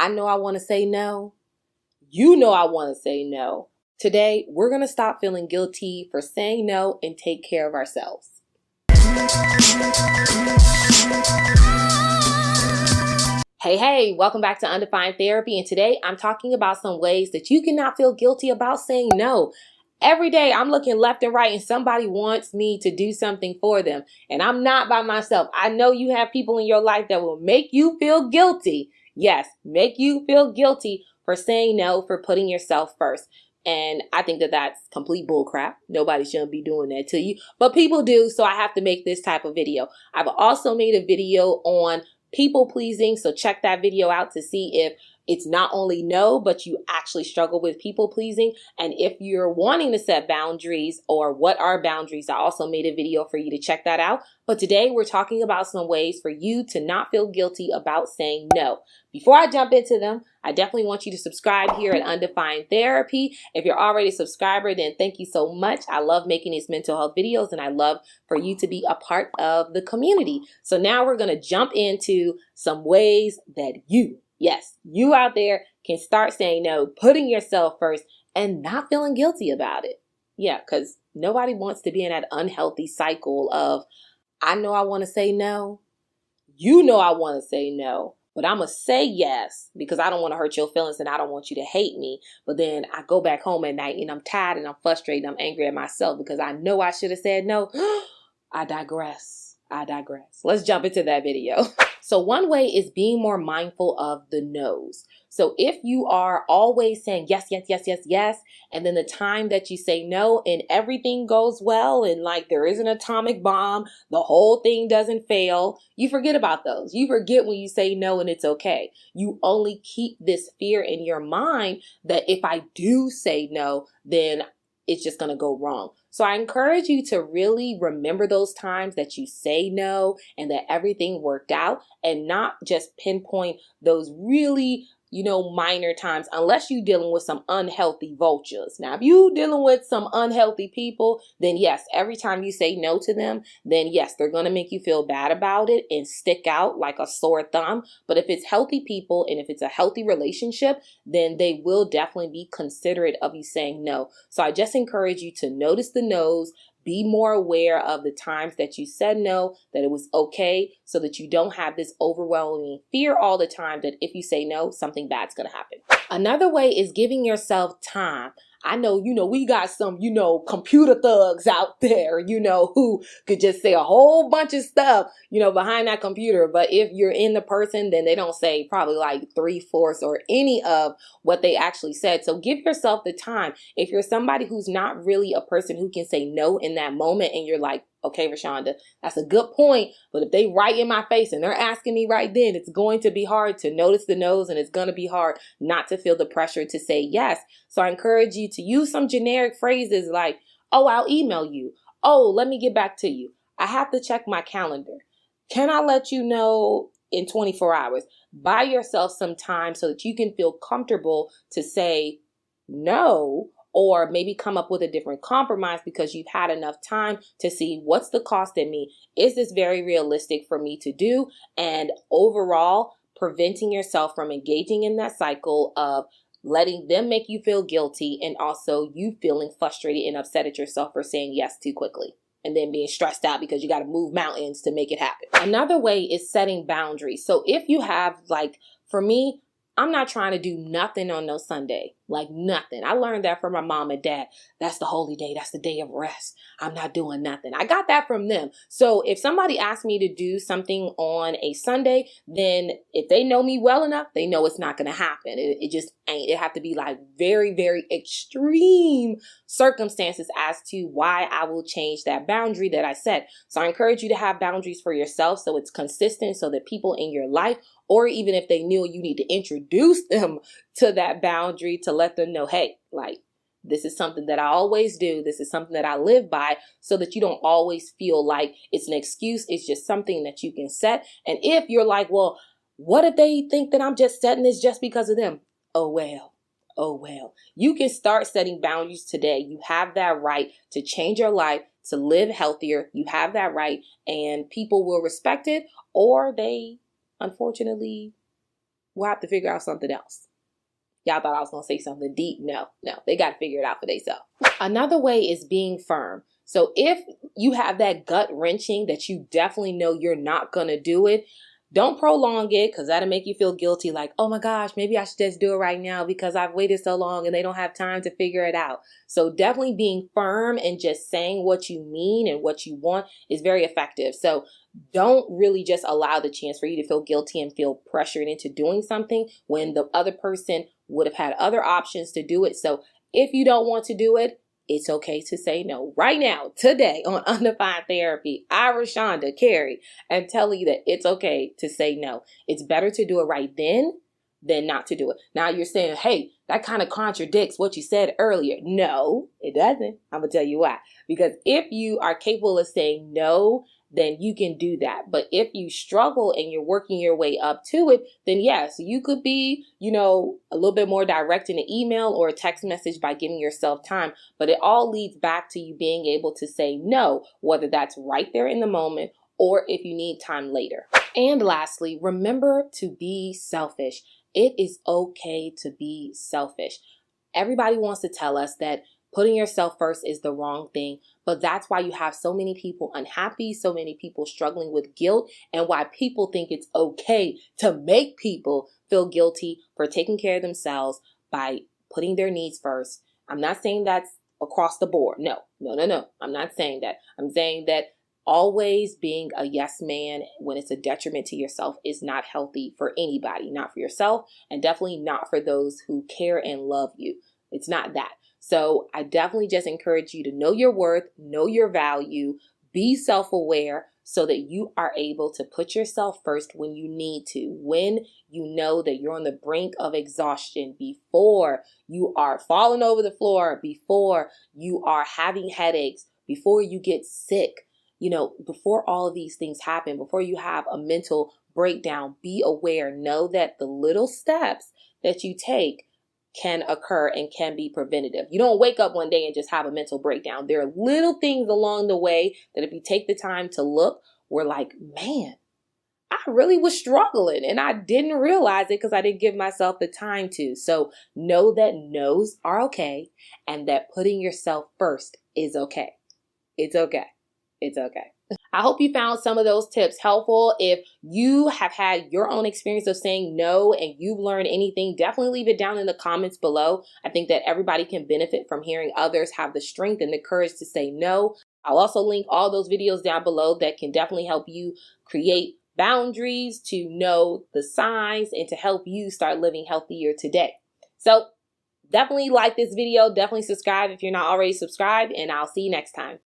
I know I want to say no. You know I want to say no. Today, we're going to stop feeling guilty for saying no and take care of ourselves. Hey, welcome back to Undefined Therapy. And today I'm talking about some ways that you cannot feel guilty about saying no. Every day I'm looking left and right and somebody wants me to do something for them. And I'm not by myself. I know you have people in your life that will make you feel guilty. Yes, make you feel guilty for saying no, for putting yourself first. And I think that that's complete bullcrap. Nobody shouldn't be doing that to you, but people do. So I have to make this type of video. I've also made a video on people pleasing. So check that video out to see if it's not only no, but you actually struggle with people pleasing. And if you're wanting to set boundaries or what are boundaries, I also made a video for you to check that out. But today we're talking about some ways for you to not feel guilty about saying no. Before I jump into them, I definitely want you to subscribe here at Undefined Therapy. If you're already a subscriber, then thank you so much. I love making these mental health videos and I love for you to be a part of the community. So now we're going to jump into some ways that you out there can start saying no, putting yourself first and not feeling guilty about it. Yeah, because nobody wants to be in that unhealthy cycle of, I know I want to say no. You know I want to say no. But I'm going to say yes because I don't want to hurt your feelings and I don't want you to hate me. But then I go back home at night and I'm tired and I'm frustrated and I'm angry at myself because I know I should have said no. I digress. Let's jump into that video. So one way is being more mindful of the no's. So if you are always saying yes, and then the time that you say no and everything goes well and like there is an atomic bomb, the whole thing doesn't fail, you forget about those. You forget when you say no and it's okay. You only keep this fear in your mind that if I do say no, then it's just going to go wrong. So I encourage you to really remember those times that you say no and that everything worked out and not just pinpoint those really minor times, unless you're dealing with some unhealthy vultures. Now, if you're dealing with some unhealthy people, then yes, every time you say no to them, then yes, they're going to make you feel bad about it and stick out like a sore thumb. But if it's healthy people and if it's a healthy relationship, then they will definitely be considerate of you saying no. So I just encourage you to notice the no's. Be more aware of the times that you said no, that it was okay, so that you don't have this overwhelming fear all the time that if you say no, something bad's going to happen. Another way is giving yourself time. I know, we got some, computer thugs out there, who could just say a whole bunch of stuff, behind that computer. But if you're in the person, then they don't say probably like 3/4 or any of what they actually said. So give yourself the time. If you're somebody who's not really a person who can say no in that moment and you're like, okay, Rashonda, that's a good point. But if they right in my face and they're asking me right then, it's going to be hard to notice the no's and it's going to be hard not to feel the pressure to say yes. So I encourage you to use some generic phrases like, oh, I'll email you. Oh, let me get back to you. I have to check my calendar. Can I let you know in 24 hours? Buy yourself some time so that you can feel comfortable to say no, or maybe come up with a different compromise because you've had enough time to see what's the cost in me. Is this very realistic for me to do? And overall, preventing yourself from engaging in that cycle of letting them make you feel guilty and also you feeling frustrated and upset at yourself for saying yes too quickly. And then being stressed out because you got to move mountains to make it happen. Another way is setting boundaries. So if you have, for me, I'm not trying to do nothing on no Sunday, like nothing. I learned that from my mom and dad. That's the holy day. That's the day of rest. I'm not doing nothing. I got that from them. So if somebody asks me to do something on a Sunday, then if they know me well enough, they know it's not going to happen. It just ain't. It have to be like very, very extreme circumstances as to why I will change that boundary that I set. So I encourage you to have boundaries for yourself so it's consistent so that people in your life, or even if they knew, you need to introduce them to that boundary to let them know, hey, this is something that I always do. This is something that I live by, so that you don't always feel like it's an excuse. It's just something that you can set. And if you're like, well, what if they think that I'm just setting this just because of them? Oh, well. You can start setting boundaries today. You have that right to change your life, to live healthier. You have that right, and people will respect it, or they unfortunately will have to figure out something else. Y'all thought I was going to say something deep. No, they got to figure it out for themselves. Another way is being firm. So if you have that gut wrenching that you definitely know you're not going to do it, don't prolong it, because that'll make you feel guilty. Like, oh my gosh, maybe I should just do it right now because I've waited so long and they don't have time to figure it out. So definitely being firm and just saying what you mean and what you want is very effective. So don't really just allow the chance for you to feel guilty and feel pressured into doing something when the other person would have had other options to do it. So if you don't want to do it, it's okay to say no. Right now, today on Undefined Therapy, I, Rashonda, Carrie, am telling you that it's okay to say no. It's better to do it right then than not to do it. Now you're saying, hey, that kind of contradicts what you said earlier. No, it doesn't. I'm going to tell you why. Because if you are capable of saying no, then you can do that. But if you struggle and you're working your way up to it, then yes, you could be, a little bit more direct in an email or a text message by giving yourself time. But it all leads back to you being able to say no, whether that's right there in the moment or if you need time later. And lastly, remember to be selfish. It is okay to be selfish. Everybody wants to tell us that putting yourself first is the wrong thing, but that's why you have so many people unhappy, so many people struggling with guilt, and why people think it's okay to make people feel guilty for taking care of themselves by putting their needs first. I'm not saying that's across the board. No. I'm not saying that. I'm saying that always being a yes man when it's a detriment to yourself is not healthy for anybody, not for yourself, and definitely not for those who care and love you. It's not that. So I definitely just encourage you to know your worth, know your value, be self-aware so that you are able to put yourself first when you need to, when you know that you're on the brink of exhaustion, before you are falling over the floor, before you are having headaches, before you get sick, before all of these things happen, before you have a mental breakdown. Be aware, know that the little steps that you take can occur and can be preventative. You don't wake up one day and just have a mental breakdown. There are little things along the way that if you take the time to look, we're like, man, I really was struggling and I didn't realize it because I didn't give myself the time to. So know that no's are okay and that putting yourself first is okay. It's okay. It's okay. I hope you found some of those tips helpful. If you have had your own experience of saying no and you've learned anything, definitely leave it down in the comments below. I think that everybody can benefit from hearing others have the strength and the courage to say no. I'll also link all those videos down below that can definitely help you create boundaries, to know the signs, and to help you start living healthier today. So definitely like this video. Definitely subscribe if you're not already subscribed, and I'll see you next time.